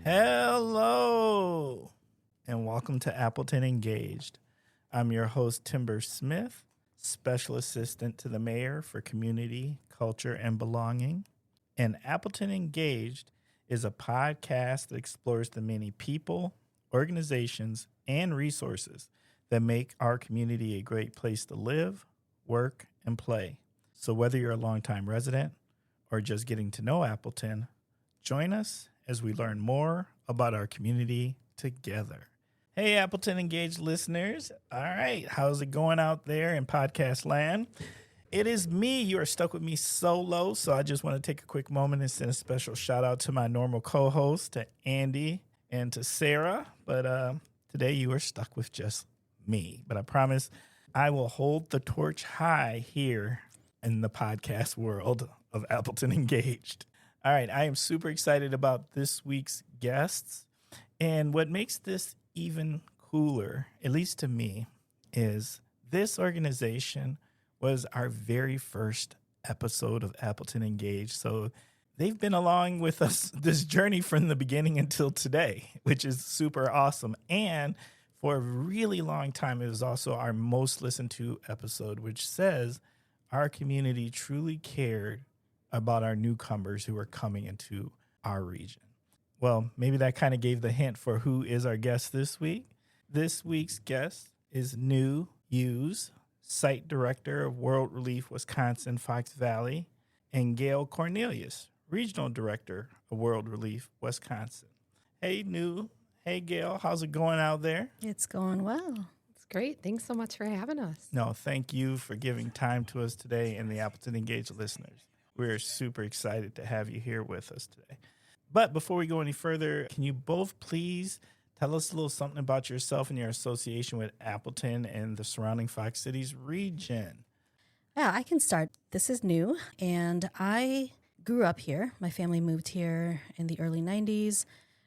Hello, and welcome to Appleton Engaged. I'm your host, Timber Smith, Special Assistant to the Mayor for Community, Culture, and Belonging. And Appleton Engaged is a podcast that explores the many people, organizations, and resources that make our community a great place to live, work, and play. So whether you're a longtime resident or just getting to know Appleton, join us as we learn more about our community together. Hey, Appleton Engaged listeners. All right, how's it going out there in podcast land? It is me. You are stuck with me solo, so I just want to take a quick moment and send a special shout out to my normal co-host, to Andy and to Sarah. But today you are stuck with just me. But I promise I will hold the torch high here in the podcast world of Appleton Engaged. All right, I am super excited about this week's guests. And what makes this even cooler, at least to me, is this organization was our very first episode of Appleton Engaged. So they've been along with us this journey from the beginning until today, which is super awesome. And for a really long time, it was also our most listened to episode, which says our community truly cared about our newcomers who are coming into our region. Well, maybe that kind of gave the hint for who is our guest this week. This week's guest is Nou Huse, Site Director of World Relief Wisconsin Fox Valley, and Gail Cornelius, Regional Director of World Relief Wisconsin. Hey, Nou. Hey, Gail. How's it going out there? It's going well. It's great. Thanks so much for having us. No, thank you for giving time to us today and the Appleton Engaged listeners. We're super excited to have you here with us today. But before we go any further, can you both please tell us a little something about yourself and your association with Appleton and the surrounding Fox Cities region? Yeah, I can start. This is Nou, and I grew up here. My family moved here in the early 90s,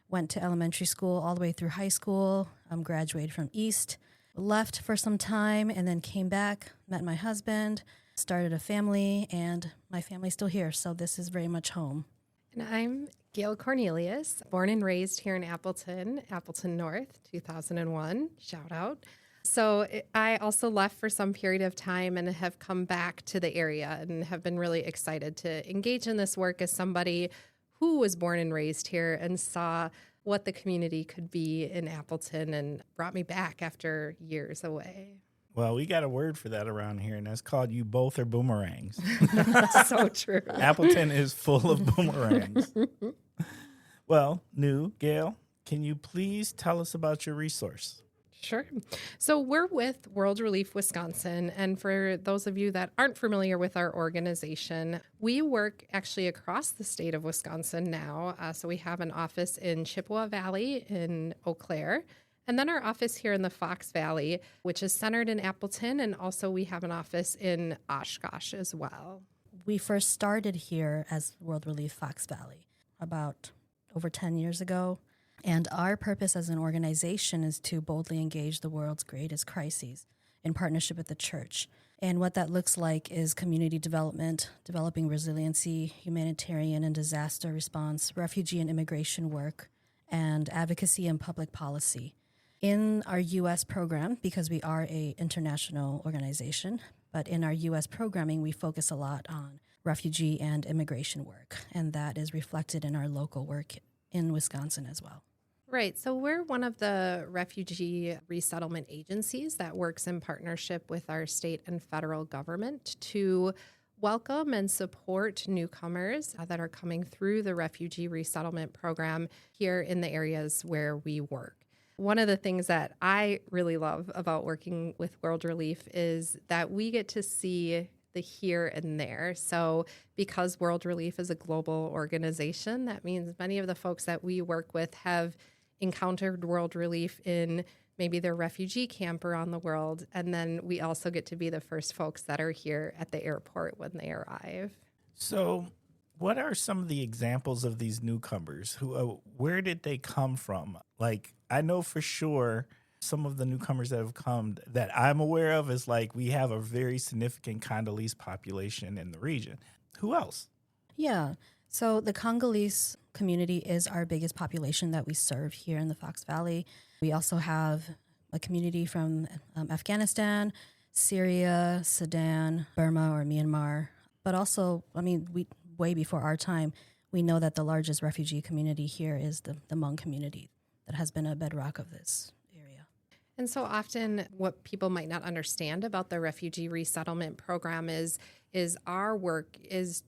went to elementary school all the way through high school, graduated from East, left for some time, and then came back, met my husband, started a family, and my family's still here, so this is very much home. And I'm Gail Cornelius, born and raised here in Appleton North, 2001, shout out. So I also left for some period of time and have come back to the area and have been really excited to engage in this work as somebody who was born and raised here and saw what the community could be in Appleton and brought me back after years away. Well, we got a word for that around here, and that's called you both are boomerangs. That's so true. Appleton is full of boomerangs. Well, Nou, Gail, can you please tell us about your resource? Sure. So we're with World Relief Wisconsin. And for those of you that aren't familiar with our organization, we work actually across the state of Wisconsin now. So we have an office in Chippewa Valley in Eau Claire. And then our office here in the Fox Valley, which is centered in Appleton, and also we have an office in Oshkosh as well. We first started here as World Relief Fox Valley about over 10 years ago. And our purpose as an organization is to boldly engage the world's greatest crises in partnership with the church. And what that looks like is community development, developing resiliency, humanitarian and disaster response, refugee and immigration work, and advocacy and public policy. In our U.S. program, because we are an international organization, but in our U.S. programming, we focus a lot on refugee and immigration work, and that is reflected in our local work in Wisconsin as well. Right. So we're one of the refugee resettlement agencies that works in partnership with our state and federal government to welcome and support newcomers that are coming through the refugee resettlement program here in the areas where we work. One of the things that I really love about working with World Relief is that we get to see the here and there. So because World Relief is a global organization, that means many of the folks that we work with have encountered World Relief in maybe their refugee camp around the world. And then we also get to be the first folks that are here at the airport when they arrive. So what are some of the examples of these newcomers? Where did they come from? Like, I know for sure Some of the newcomers that have come that I'm aware of is like we have a very significant Congolese population in the region. Who else? Yeah. So the Congolese community is our biggest population that we serve here in the Fox Valley. We also have a community from Afghanistan, Syria, Sudan, Burma or Myanmar. But also, we way before our time, we know that the largest refugee community here is the Hmong community that has been a bedrock of this area. And so often what people might not understand about the refugee resettlement program is our work is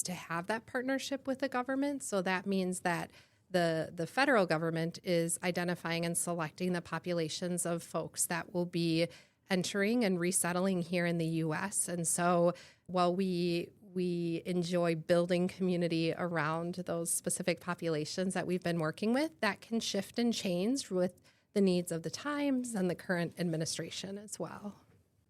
to have that partnership with the government. So that means that the federal government is identifying and selecting the populations of folks that will be entering and resettling here in the U.S. And so while we enjoy building community around those specific populations that we've been working with, that can shift and change with the needs of the times and the current administration as well.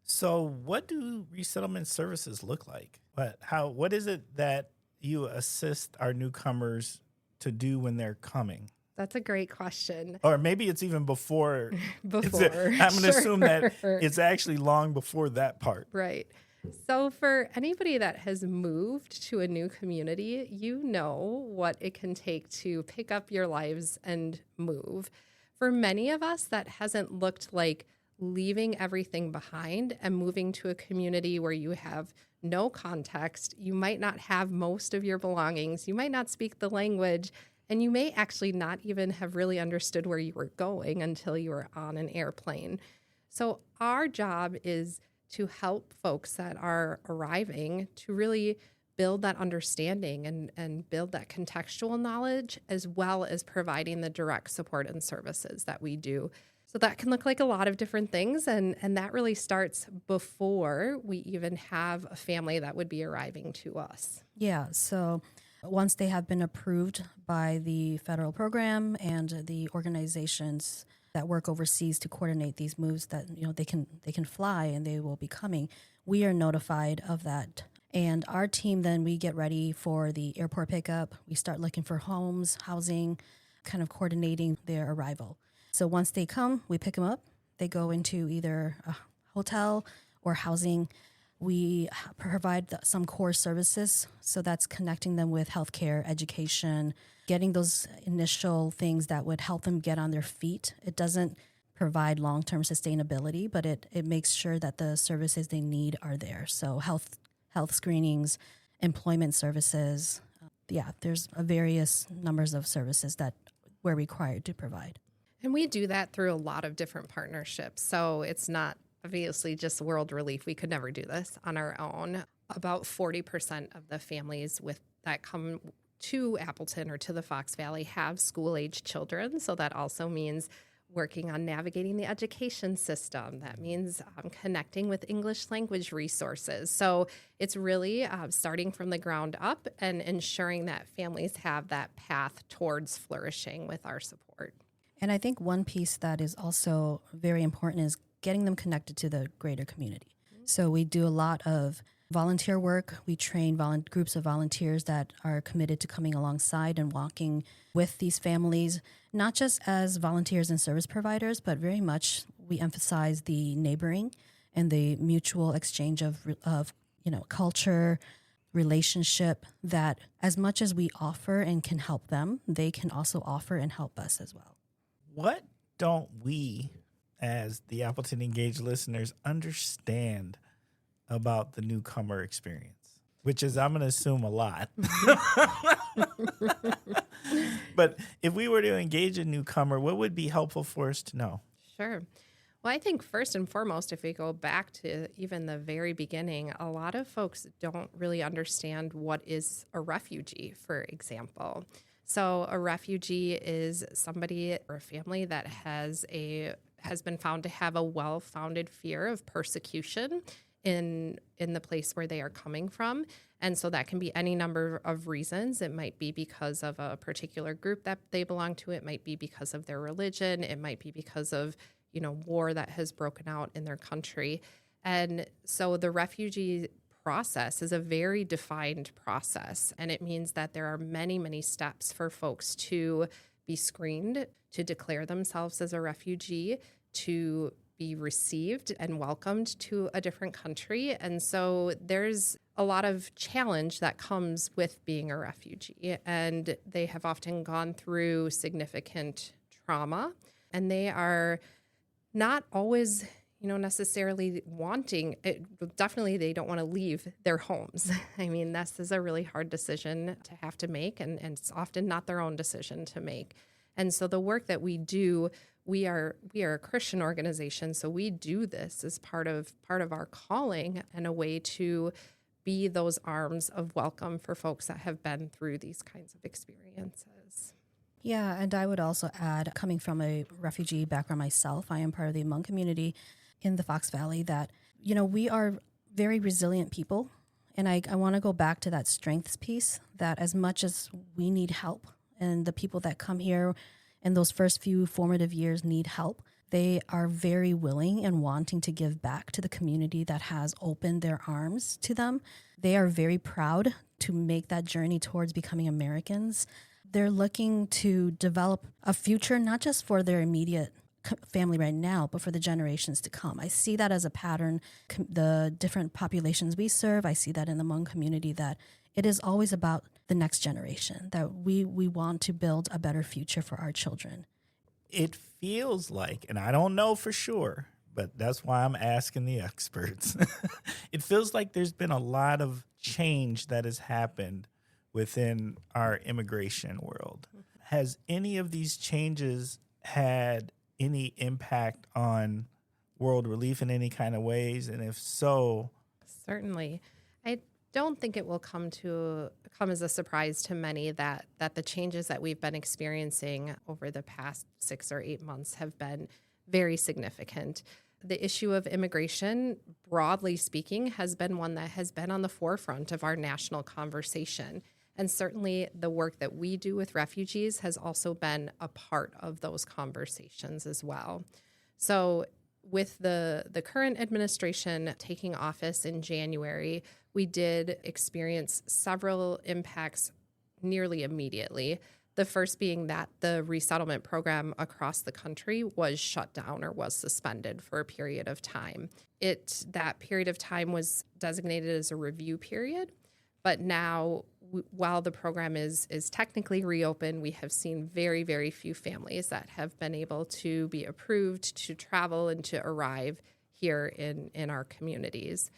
So what do resettlement services look like? What is it that you assist our newcomers to do when they're coming? That's a great question. Or maybe it's even before. I'm going to assume that it's actually long before that part. Right. So for anybody that has moved to a new community, you know what it can take to pick up your lives and move. For many of us, that hasn't looked like leaving everything behind and moving to a community where you have no context. You might not have most of your belongings. You might not speak the language. And you may actually not even have really understood where you were going until you were on an airplane. So our job is to help folks that are arriving to really build that understanding and build that contextual knowledge, as well as providing the direct support and services that we do. So that can look like a lot of different things, and that really starts before we even have a family that would be arriving to us. Yeah, so once they have been approved by the federal program and the organizations that work overseas to coordinate these moves, that they can fly and they will be coming, we are notified of that. And our team then, we get ready for the airport pickup. We start looking for homes, housing, kind of coordinating their arrival. So once they come, we pick them up. They go into either a hotel or housing. We provide some core services. So that's connecting them with healthcare, education, getting those initial things that would help them get on their feet. It doesn't provide long-term sustainability, but it makes sure that the services they need are there. So health screenings, employment services. There's various numbers of services that we're required to provide. And we do that through a lot of different partnerships. So it's not obviously just World Relief. We could never do this on our own. About 40% of the families that come to Appleton or to the Fox Valley have school-aged children. So that also means working on navigating the education system. That means connecting with English language resources. So it's really starting from the ground up and ensuring that families have that path towards flourishing with our support. And I think one piece that is also very important is getting them connected to the greater community. So we do a lot of volunteer work. We train groups of volunteers that are committed to coming alongside and walking with these families, not just as volunteers and service providers, but very much we emphasize the neighboring and the mutual exchange of culture, relationship, that as much as we offer and can help them, they can also offer and help us as well. What don't we, as the Appleton Engaged listeners, understand about the newcomer experience? Which is, I'm going to assume, a lot. But if we were to engage a newcomer, what would be helpful for us to know? Sure. Well, I think first and foremost, if we go back to even the very beginning, a lot of folks don't really understand what is a refugee, for example. So a refugee is somebody or a family that has been found to have a well-founded fear of persecution in the place where they are coming from. And so that can be any number of reasons. It might be because of a particular group that they belong to. It might be because of their religion. It might be because of, war that has broken out in their country. And so the refugee process is a very defined process, and it means that there are many, many steps for folks to be screened, to declare themselves as a refugee, to be received and welcomed to a different country. And so there's a lot of challenge that comes with being a refugee. And they have often gone through significant trauma, and they are not always, necessarily wanting it. Definitely, they don't want to leave their homes. I mean, this is a really hard decision to have to make, and it's often not their own decision to make. And so the work that we do, we are a Christian organization, so we do this as part of our calling and a way to be those arms of welcome for folks that have been through these kinds of experiences. Yeah, and I would also add, coming from a refugee background myself, I am part of the Hmong community in the Fox Valley, that, we are very resilient people. And I want to go back to that strengths piece, that as much as we need help, and the people that come here in those first few formative years need help, they are very willing and wanting to give back to the community that has opened their arms to them. They are very proud to make that journey towards becoming Americans. They're looking to develop a future, not just for their immediate family right now, but for the generations to come. I see that as a pattern. The different populations we serve, I see that in the Hmong community, that it is always about the next generation, that we want to build a better future for our children. It feels like, and I don't know for sure, but that's why I'm asking the experts. It feels like there's been a lot of change that has happened within our immigration world. Has any of these changes had any impact on World Relief in any kind of ways? And if so, certainly. I don't think it will come as a surprise to many that the changes that we've been experiencing over the past 6 or 8 months have been very significant. The issue of immigration, broadly speaking, has been one that has been on the forefront of our national conversation. And certainly the work that we do with refugees has also been a part of those conversations as well. So with the current administration taking office in January, we did experience several impacts nearly immediately. The first being that the resettlement program across the country was shut down or was suspended for a period of time. That period of time was designated as a review period, but now, while the program is technically reopened, we have seen very, very few families that have been able to be approved to travel and to arrive here in our communities.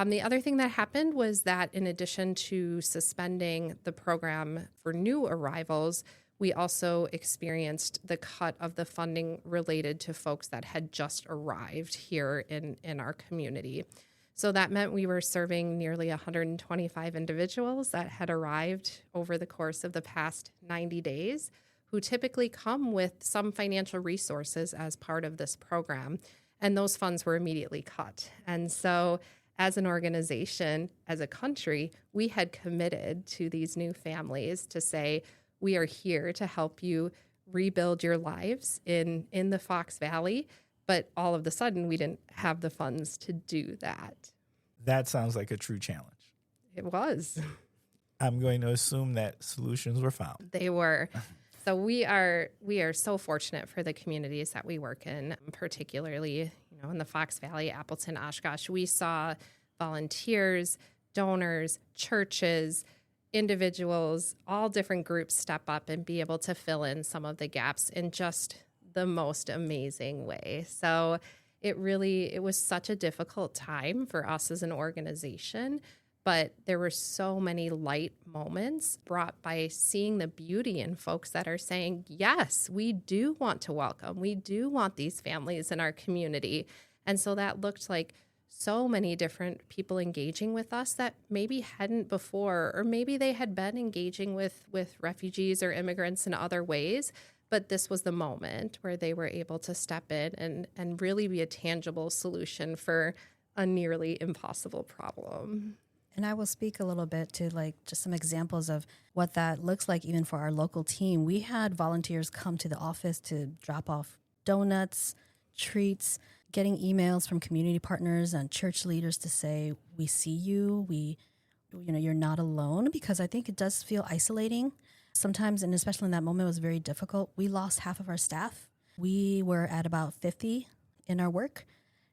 The other thing that happened was that in addition to suspending the program for new arrivals, we also experienced the cut of the funding related to folks that had just arrived here in our community. So that meant we were serving nearly 125 individuals that had arrived over the course of the past 90 days, who typically come with some financial resources as part of this program. And those funds were immediately cut. And so as an organization, as a country, we had committed to these new families to say, we are here to help you rebuild your lives in the Fox Valley. But all of a sudden, we didn't have the funds to do that. That sounds like a true challenge. It was. I'm going to assume that solutions were found. They were. So we are so fortunate for the communities that we work in, particularly, in the Fox Valley, Appleton, Oshkosh. We saw volunteers, donors, churches, individuals, all different groups step up and be able to fill in some of the gaps in just the most amazing way. So it was such a difficult time for us as an organization, but there were so many light moments brought by seeing the beauty in folks that are saying, yes, we do want to welcome. We do want these families in our community. And so that looked like so many different people engaging with us that maybe hadn't before, or maybe they had been engaging with refugees or immigrants in other ways. But this was the moment where they were able to step in and really be a tangible solution for a nearly impossible problem. And I will speak a little bit to just some examples of what that looks like even for our local team. We had volunteers come to the office to drop off donuts, treats, getting emails from community partners and church leaders to say, we see you, you're not alone, because I think it does feel isolating sometimes, and especially in that moment, it was very difficult. We lost half of our staff. We were at about 50 in our work.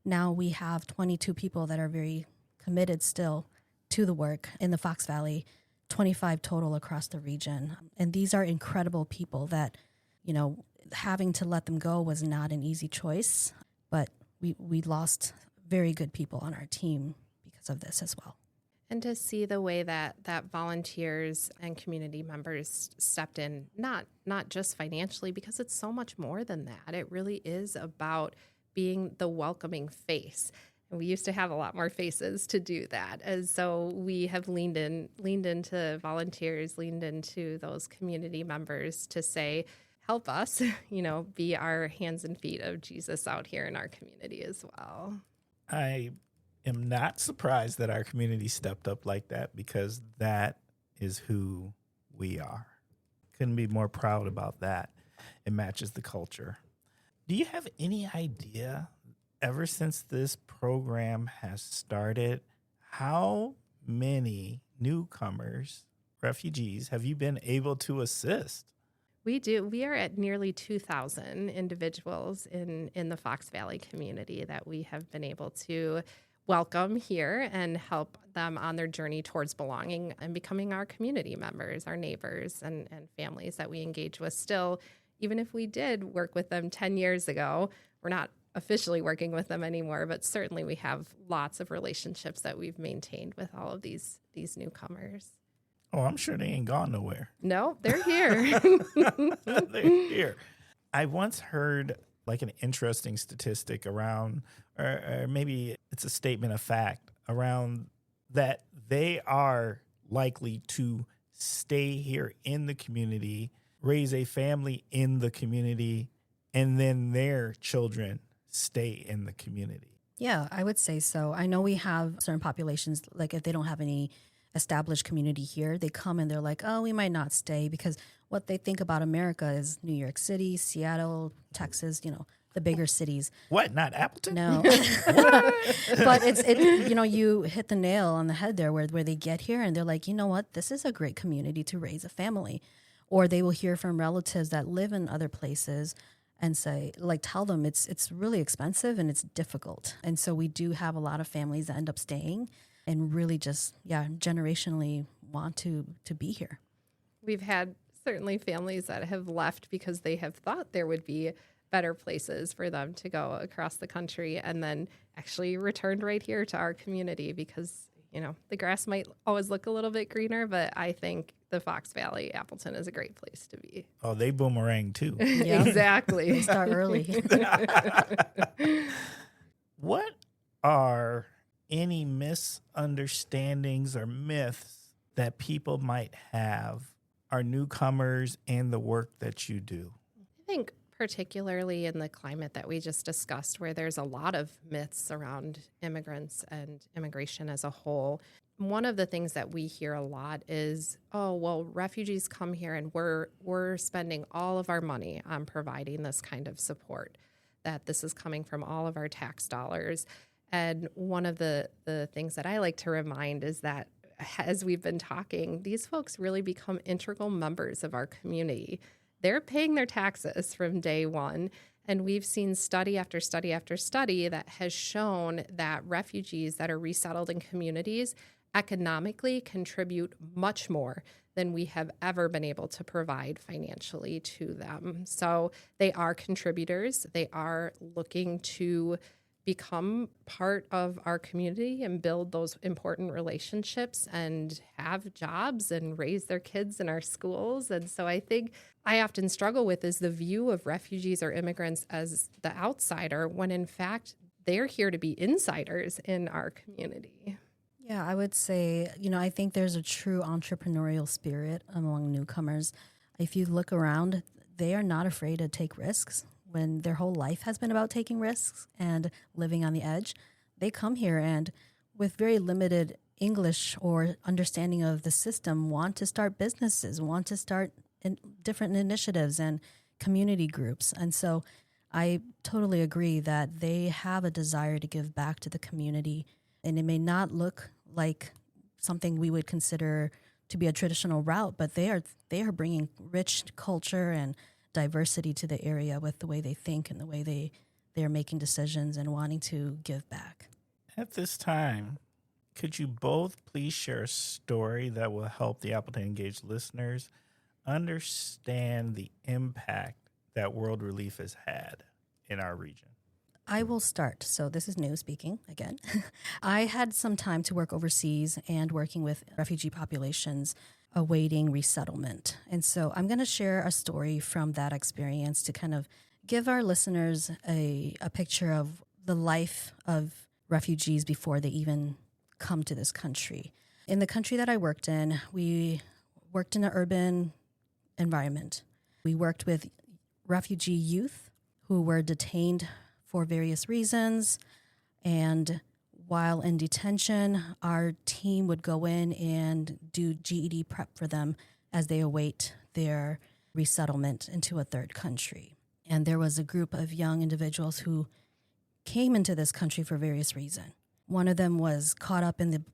Now we have 22 people that are very committed still to the work in the Fox Valley, 25 total across the region. And these are incredible people that, having to let them go was not an easy choice, but we lost very good people on our team because of this as well. And to see the way that volunteers and community members stepped in, not just financially, because it's so much more than that. It really is about being the welcoming face. And we used to have a lot more faces to do that. And so we have leaned into volunteers, leaned into those community members to say, help us, be our hands and feet of Jesus out here in our community as well. I am not surprised that our community stepped up like that, because that is who we are. Couldn't be more proud about that. It matches the culture. Do you have any idea, ever since this program has started, how many newcomers, refugees, have you been able to assist? We do. We are at nearly 2,000 individuals in the Fox Valley community that we have been able to welcome here and help them on their journey towards belonging and becoming our community members, our neighbors and families that we engage with. Still, even if we did work with them 10 years ago, we're not officially working with them anymore, but certainly we have lots of relationships that we've maintained with all of these newcomers. Oh, I'm sure they ain't gone nowhere. No, they're here. They're here. I once heard like an interesting statistic around, or maybe it's a statement of fact around that they are likely to stay here in the community, raise a family in the community, and then their children stay in the community. Yeah, I would say so. I know we have certain populations, like if they don't have any established community here, they come and they're like, oh, we might not stay, because what they think about America is New York City, Seattle, Texas, the bigger cities. What, not Appleton? No. But you hit the nail on the head there where they get here and they're like, you know what, this is a great community to raise a family. Or they will hear from relatives that live in other places and say, tell them it's really expensive and it's difficult. And so we do have a lot of families that end up staying and really just, generationally want to be here. We've had certainly families that have left because they have thought there would be better places for them to go across the country, and then actually returned right here to our community because, the grass might always look a little bit greener, but I think the Fox Valley, Appleton is a great place to be. Oh, they boomerang too. Yeah. Exactly. They start early. What are any misunderstandings or myths that people might have are newcomers and the work that you do? I think particularly in the climate that we just discussed, where there's a lot of myths around immigrants and immigration as a whole. One of the things that we hear a lot is, oh, well, refugees come here and we're spending all of our money on providing this kind of support, that this is coming from all of our tax dollars. And one of the things that I like to remind is that as we've been talking, these folks really become integral members of our community. They're paying their taxes from day one. And we've seen study after study after study that has shown that refugees that are resettled in communities economically contribute much more than we have ever been able to provide financially to them. So they are contributors. They are looking to become part of our community and build those important relationships and have jobs and raise their kids in our schools. And so I think I often struggle with is the view of refugees or immigrants as the outsider, when in fact they're here to be insiders in our community. Yeah, I would say, I think there's a true entrepreneurial spirit among newcomers. If you look around, they are not afraid to take risks. When their whole life has been about taking risks and living on the edge, they come here and with very limited English or understanding of the system want to start businesses, want to start different initiatives and community groups. And so I totally agree that they have a desire to give back to the community, and it may not look like something we would consider to be a traditional route, but they are bringing rich culture and diversity to the area with the way they think and the way they're making decisions and wanting to give back. At this time, could you both please share a story that will help the Appleton Engaged listeners understand the impact that World Relief has had in our region? I will start. So this is New speaking again. I had some time to work overseas and working with refugee populations awaiting resettlement. And so I'm going to share a story from that experience to kind of give our listeners a picture of the life of refugees before they even come to this country. In the country that I worked in, we worked in an urban environment. We worked with refugee youth who were detained for various reasons. And while in detention, our team would go in and do GED prep for them as they await their resettlement into a third country. And there was a group of young individuals who came into this country for various reasons. One of them was caught up in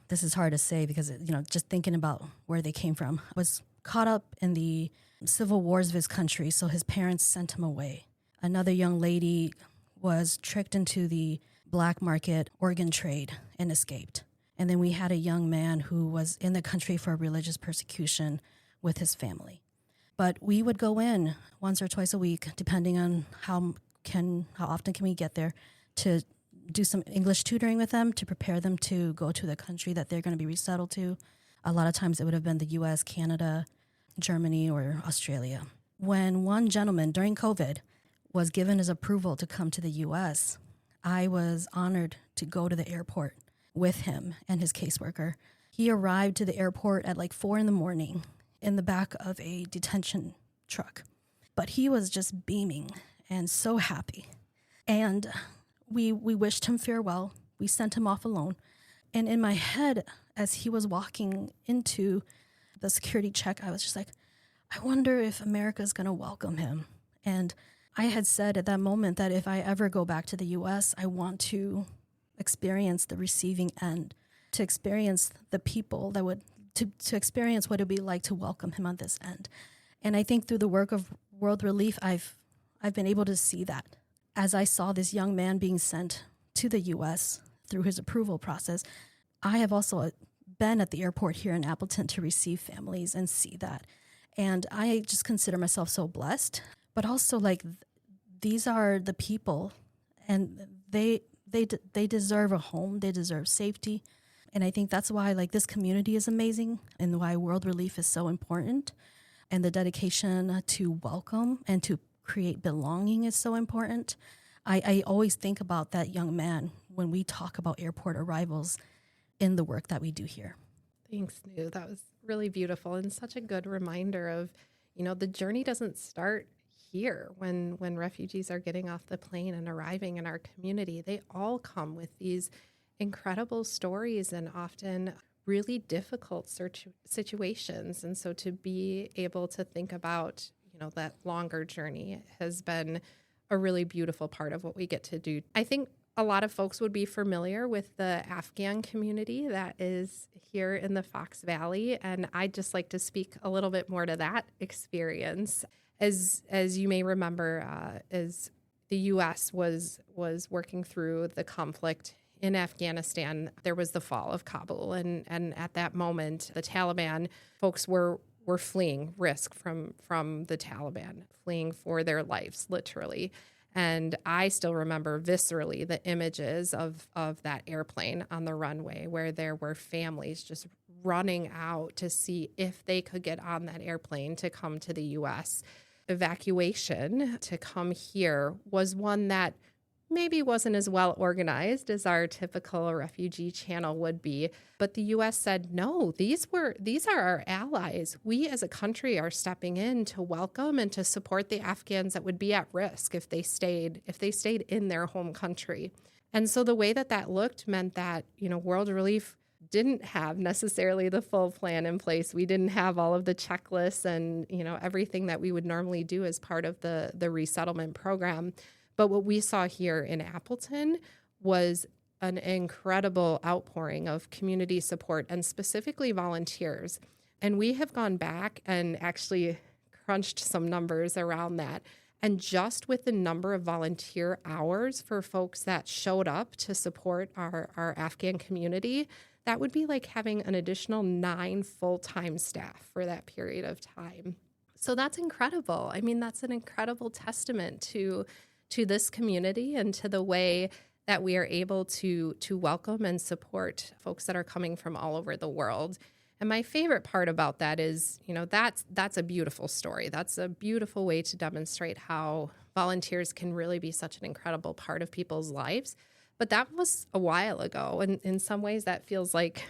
this is hard to say because, just thinking about where they came from, was caught up in the civil wars of his country, so his parents sent him away. Another young lady was tricked into the black market organ trade and escaped. And then we had a young man who was in the country for religious persecution with his family. But we would go in once or twice a week, depending on how often can we get there, to do some English tutoring with them to prepare them to go to the country that they're going to be resettled to. A lot of times it would have been the U.S., Canada, Germany, or Australia. When one gentleman during COVID was given his approval to come to the U.S., I was honored to go to the airport with him and his caseworker. He arrived to the airport at like 4 a.m. in the back of a detention truck. But he was just beaming and so happy. And we wished him farewell. We sent him off alone. And in my head, as he was walking into the security check, I was just like, I wonder if America's going to welcome him. And I had said at that moment that if I ever go back to the U.S., I want to experience the receiving end, to experience the people that would, to experience what it would be like to welcome him on this end. And I think through the work of World Relief, I've been able to see that. As I saw this young man being sent to the U.S. through his approval process, I have also been at the airport here in Appleton to receive families and see that. And I just consider myself so blessed, but also like these are the people and they deserve a home, they deserve safety. And I think that's why like this community is amazing and why World Relief is so important. And the dedication to welcome and to create belonging is so important. I always think about that young man when we talk about airport arrivals in the work that we do here. Thanks, Nou. That was really beautiful and such a good reminder of, the journey doesn't start here when refugees are getting off the plane and arriving in our community. They all come with these incredible stories and often really difficult situations. And so to be able to think about, that longer journey has been a really beautiful part of what we get to do. I think a lot of folks would be familiar with the Afghan community that is here in the Fox Valley, and I'd just like to speak a little bit more to that experience. As you may remember, as the U.S. was working through the conflict in Afghanistan, there was the fall of Kabul, and at that moment, the Taliban folks were fleeing risk from the Taliban, fleeing for their lives, literally. And I still remember viscerally the images of that airplane on the runway where there were families just running out to see if they could get on that airplane to come to the U.S. Evacuation to come here was one that maybe wasn't as well organized as our typical refugee channel would be. But the U.S. said, no, these are our allies. We as a country are stepping in to welcome and to support the Afghans that would be at risk if they stayed in their home country. And so the way that looked meant that, World Relief didn't have necessarily the full plan in place. We didn't have all of the checklists and, everything that we would normally do as part of the resettlement program. But what we saw here in Appleton was an incredible outpouring of community support and specifically volunteers. And we have gone back and actually crunched some numbers around that. And just with the number of volunteer hours for folks that showed up to support our Afghan community, that would be like having an additional 9 full-time staff for that period of time. So that's incredible. I mean, that's an incredible testament to this community and to the way that we are able to welcome and support folks that are coming from all over the world. And my favorite part about that is, that's a beautiful story. That's a beautiful way to demonstrate how volunteers can really be such an incredible part of people's lives. But that was a while ago. And in some ways, that feels like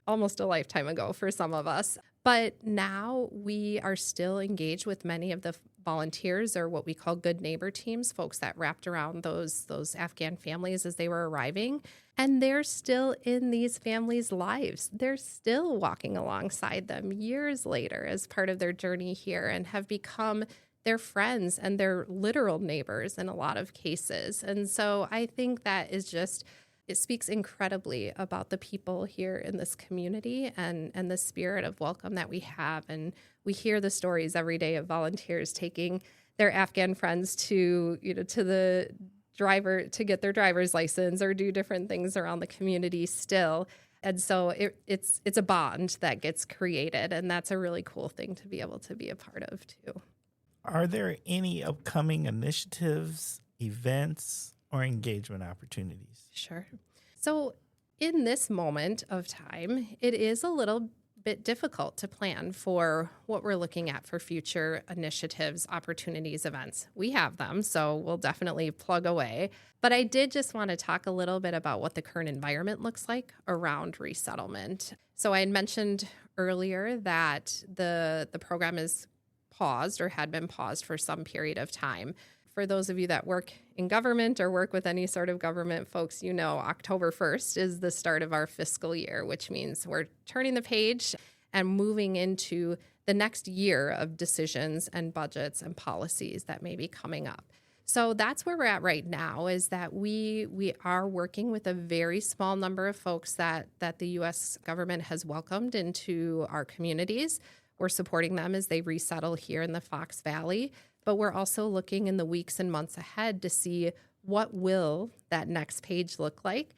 almost a lifetime ago for some of us. But now we are still engaged with many of the volunteers, or what we call good neighbor teams, folks that wrapped around those Afghan families as they were arriving. And they're still in these families' lives. They're still walking alongside them years later as part of their journey here, and have become their friends and their literal neighbors in a lot of cases. And so I think that is just, it speaks incredibly about the people here in this community and the spirit of welcome that we have. And we hear the stories every day of volunteers taking their Afghan friends to the driver to get their driver's license or do different things around the community still. And so it's a bond that gets created. And that's a really cool thing to be able to be a part of too. Are there any upcoming initiatives, events, or engagement opportunities? Sure. So in this moment of time, it is a little bit difficult to plan for what we're looking at for future initiatives, opportunities, events. We have them, so we'll definitely plug away. But I did just want to talk a little bit about what the current environment looks like around resettlement. So I had mentioned earlier that the program is paused or had been paused for some period of time. For those of you that work in government or work with any sort of government folks, October 1st is the start of our fiscal year, which means we're turning the page and moving into the next year of decisions and budgets and policies that may be coming up. So that's where we're at right now, is that we are working with a very small number of folks that the U.S. government has welcomed into our communities. We're supporting them as they resettle here in the Fox Valley. But we're also looking in the weeks and months ahead to see what will that next page look like.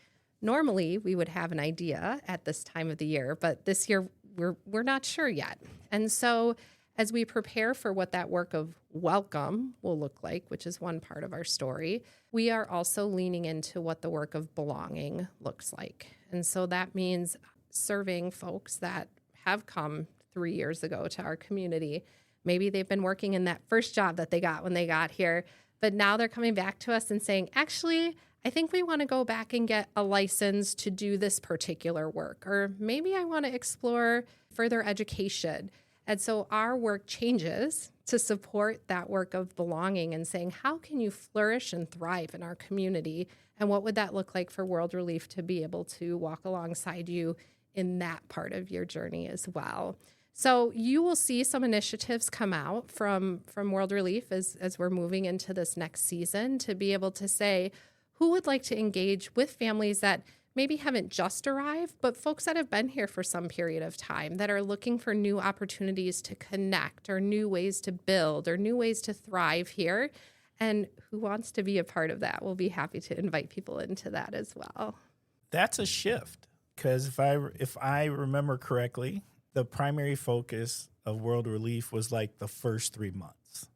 Normally, we would have an idea at this time of the year, but this year we're not sure yet. And so as we prepare for what that work of welcome will look like, which is one part of our story, we are also leaning into what the work of belonging looks like. And so that means serving folks that have come 3 years ago to our community. Maybe they've been working in that first job that they got when they got here, but now they're coming back to us and saying, actually, I think we want to go back and get a license to do this particular work, or maybe I want to explore further education. And so our work changes to support that work of belonging and saying, how can you flourish and thrive in our community? And what would that look like for World Relief to be able to walk alongside you in that part of your journey as well? So you will see some initiatives come out from World Relief as we're moving into this next season, to be able to say who would like to engage with families that maybe haven't just arrived, but folks that have been here for some period of time, that are looking for new opportunities to connect, or new ways to build, or new ways to thrive here. And who wants to be a part of that? We'll be happy to invite people into that as well. That's a shift, because if I remember correctly, the primary focus of World Relief was like the first 3 months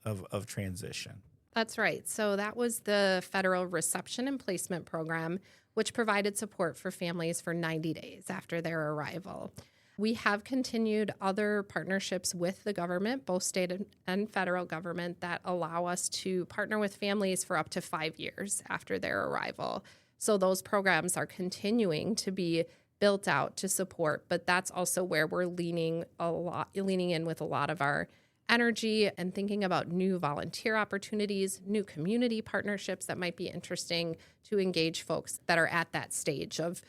of transition. That's right. So that was the Federal Reception and Placement Program, which provided support for families for 90 days after their arrival. We have continued other partnerships with the government, both state and federal government, that allow us to partner with families for up to 5 years after their arrival. So those programs are continuing to be built out to support, but that's also where we're leaning in with a lot of our energy and thinking about new volunteer opportunities, new community partnerships that might be interesting to engage folks that are at that stage of,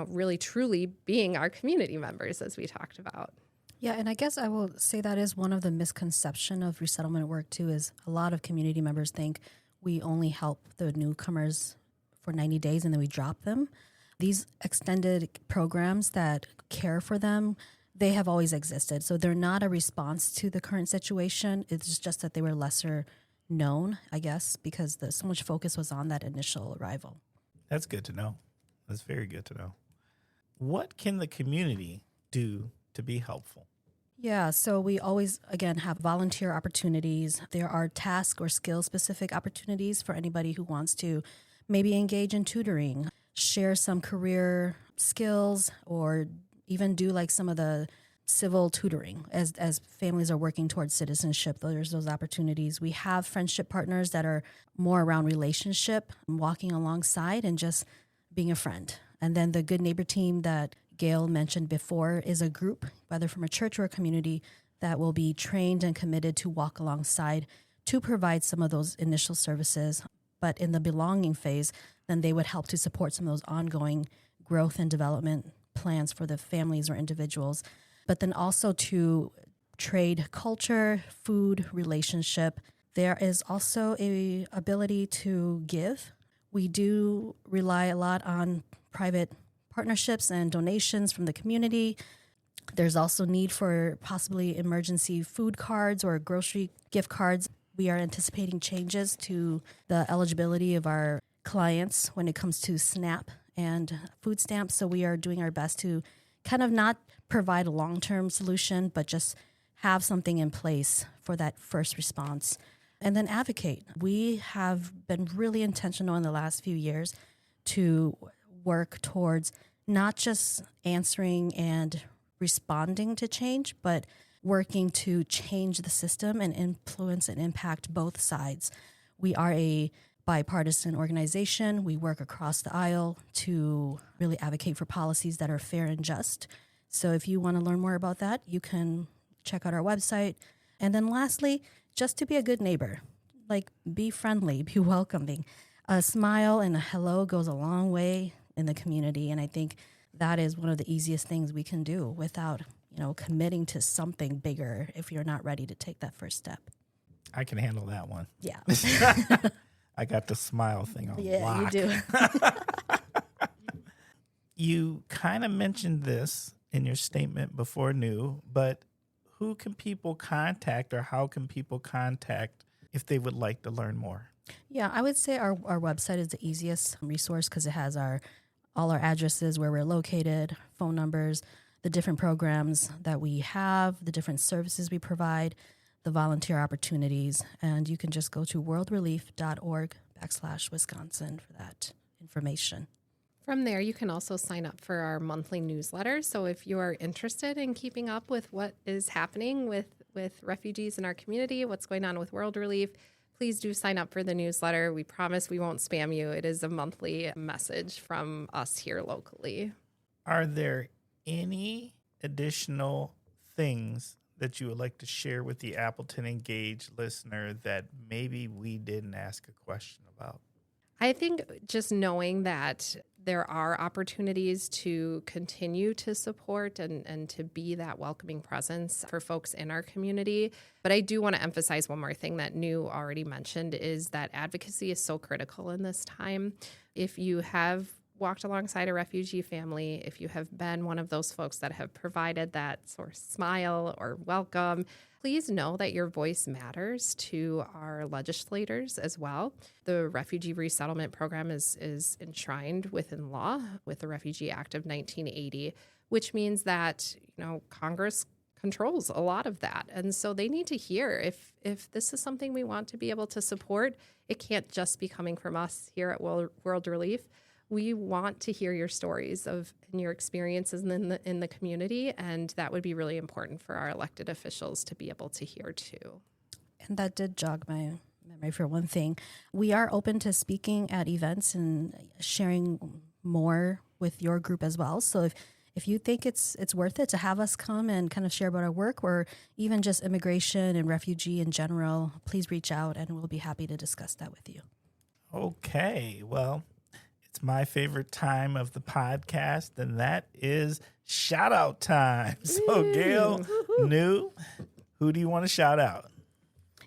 really truly being our community members, as we talked about. Yeah, and I guess I will say that is one of the misconceptions of resettlement work too, is a lot of community members think we only help the newcomers for 90 days and then we drop them. These extended programs that care for them they have always existed. So they're not a response to the current situation. It's just that they were lesser known, I guess, because so much focus was on that initial arrival. That's good to know. That's very good to know. What can the community do to be helpful? Yeah, so we always, again, have volunteer opportunities. There are task or skill-specific opportunities for anybody who wants to maybe engage in tutoring, share some career skills, or even do like some of the civil tutoring as families are working towards citizenship. There's those opportunities. We have friendship partners that are more around relationship, walking alongside and just being a friend. And then the Good Neighbor team that Gail mentioned before is a group, whether from a church or a community, that will be trained and committed to walk alongside to provide some of those initial services. But in the belonging phase, then they would help to support some of those ongoing growth and development plans for the families or individuals. But then also to trade culture, food, relationship. There is also a ability to give. We do rely a lot on private partnerships and donations from the community. There's also need for possibly emergency food cards or grocery gift cards. We are anticipating changes to the eligibility of our clients when it comes to SNAP and food stamps. So we are doing our best to kind of not provide a long-term solution, but just have something in place for that first response. And then advocate. We have been really intentional in the last few years to work towards not just answering and responding to change, but working to change the system and influence and impact both sides. We are a bipartisan organization. We work across the aisle to really advocate for policies that are fair and just. So if you want to learn more about that, you can check out our website. And then lastly, just to be a good neighbor, like be friendly, be welcoming. A smile and a hello goes a long way in the community. And I think that is one of the easiest things we can do without, committing to something bigger if you're not ready to take that first step. I can handle that one. Yeah. I got the smile thing on Yeah, lock. you do. You kind of mentioned this in your statement before new, but who can people contact or how can people contact if they would like to learn more? Yeah, I would say our website is the easiest resource because it has all our addresses, where we're located, phone numbers, the different programs that we have, the different services we provide, the volunteer opportunities, and you can just go to worldrelief.org/Wisconsin for that information. From there, you can also sign up for our monthly newsletter. So if you are interested in keeping up with what is happening with refugees in our community, what's going on with World Relief, please do sign up for the newsletter. We promise we won't spam you. It is a monthly message from us here locally. Are there any additional things that you would like to share with the Appleton Engage listener that maybe we didn't ask a question about? I think just knowing that there are opportunities to continue to support and to be that welcoming presence for folks in our community. But I do want to emphasize one more thing that New already mentioned is that advocacy is so critical in this time. If you have walked alongside a refugee family, if you have been one of those folks that have provided that sort of smile or welcome, please know that your voice matters to our legislators as well. The Refugee Resettlement Program is enshrined within law with the Refugee Act of 1980, which means that, Congress controls a lot of that. And so they need to hear if this is something we want to be able to support, it can't just be coming from us here at World Relief. We want to hear your stories and your experiences in the community, and that would be really important for our elected officials to be able to hear too. And that did jog my memory for one thing. We are open to speaking at events and sharing more with your group as well. So if you think it's worth it to have us come and kind of share about our work or even just immigration and refugee in general, please reach out and we'll be happy to discuss that with you. Okay, well, it's my favorite time of the podcast, and that is shout out time. So, Gail, New, who do you want to shout out?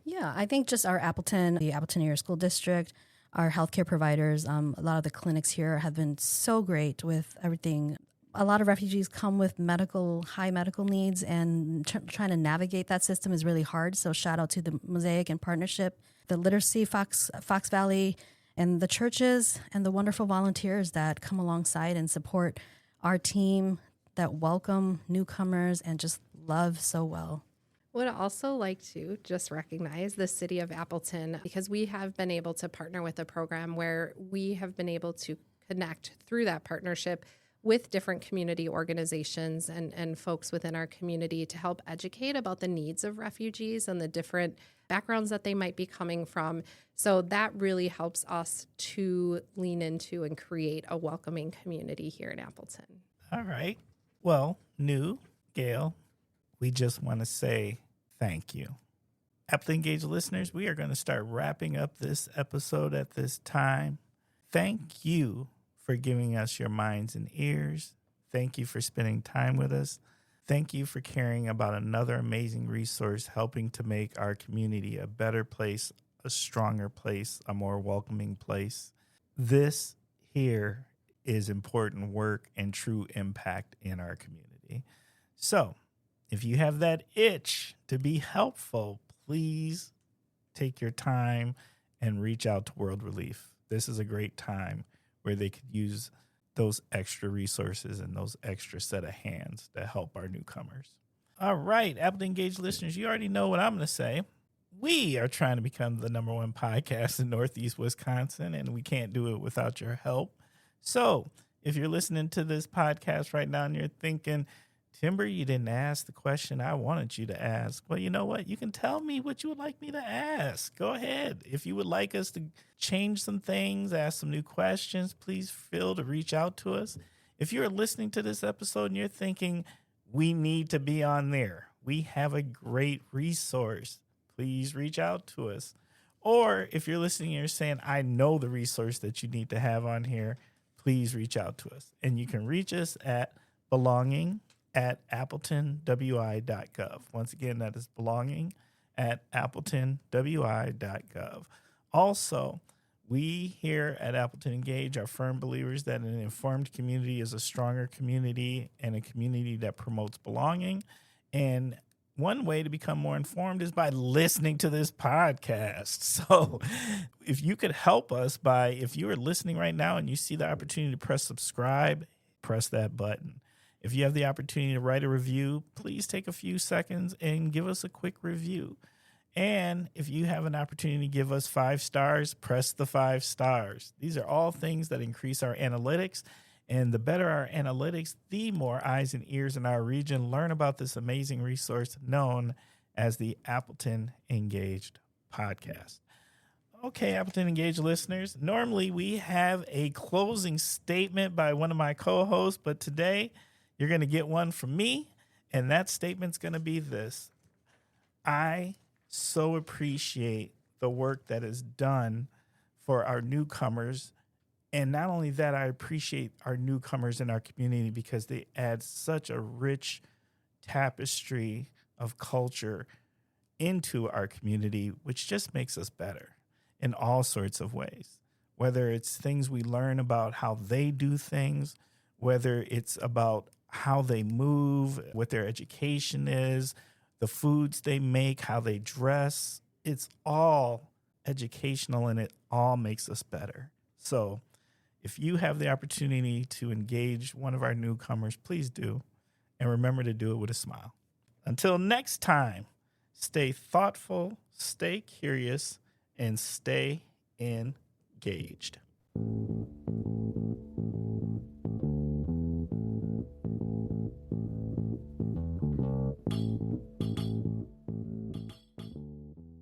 Yeah, I think just the Appleton Area School District, our healthcare providers. A lot of the clinics here have been so great with everything a lot of refugees come with high medical needs, and trying to navigate that system is really hard. So shout out to the Mosaic and Partnership, the Literacy Fox Valley, and the churches and the wonderful volunteers that come alongside and support our team, that welcome newcomers and just love so well. Would also like to just recognize the city of Appleton, because we have been able to partner with a program where we have been able to connect through that partnership with different community organizations and folks within our community to help educate about the needs of refugees and the different backgrounds that they might be coming from. So that really helps us to lean into and create a welcoming community here in Appleton. All right. Well, Gail, we just want to say thank you. Appleton Engaged listeners, we are going to start wrapping up this episode at this time. Thank you for giving us your minds and ears. Thank you for spending time with us. Thank you for caring about another amazing resource helping to make our community a better place, a stronger place, a more welcoming place. This here is important work and true impact in our community. So if you have that itch to be helpful, please take your time and reach out to World Relief. This is a great time where they could use those extra resources and those extra set of hands to help our newcomers. All right, Appleton Engaged listeners, you already know what I'm going to say. We are trying to become the #1 podcast in Northeast Wisconsin, and we can't do it without your help. So if you're listening to this podcast right now and you're thinking, Timber, you didn't ask the question I wanted you to ask. Well, you know what? You can tell me what you would like me to ask. Go ahead. If you would like us to change some things, ask some new questions, please feel to reach out to us. If you're listening to this episode and you're thinking, we need to be on there, we have a great resource, please reach out to us. Or if you're listening and you're saying, I know the resource that you need to have on here, please reach out to us. And you can reach us at belonging@appletonwi.gov. Once again, that is belonging@appletonwi.gov. Also, we here at Appleton Engage are firm believers that an informed community is a stronger community and a community that promotes belonging. And one way to become more informed is by listening to this podcast. So if you could help us if you are listening right now and you see the opportunity to press subscribe, press that button. If you have the opportunity to write a review, please take a few seconds and give us a quick review. And if you have an opportunity to give us 5 stars, press the 5 stars. These are all things that increase our analytics. And the better our analytics, the more eyes and ears in our region learn about this amazing resource known as the Appleton Engaged podcast. Okay, Appleton Engaged listeners, normally we have a closing statement by one of my co-hosts, but today you're going to get one from me, and that statement's going to be this. I so appreciate the work that is done for our newcomers. And not only that, I appreciate our newcomers in our community because they add such a rich tapestry of culture into our community, which just makes us better in all sorts of ways. Whether it's things we learn about how they do things, whether it's about how they move, what their education is, the foods they make, how they dress. It's all educational and it all makes us better. So if you have the opportunity to engage one of our newcomers, please do. And remember to do it with a smile. Until next time, stay thoughtful, stay curious, and stay engaged.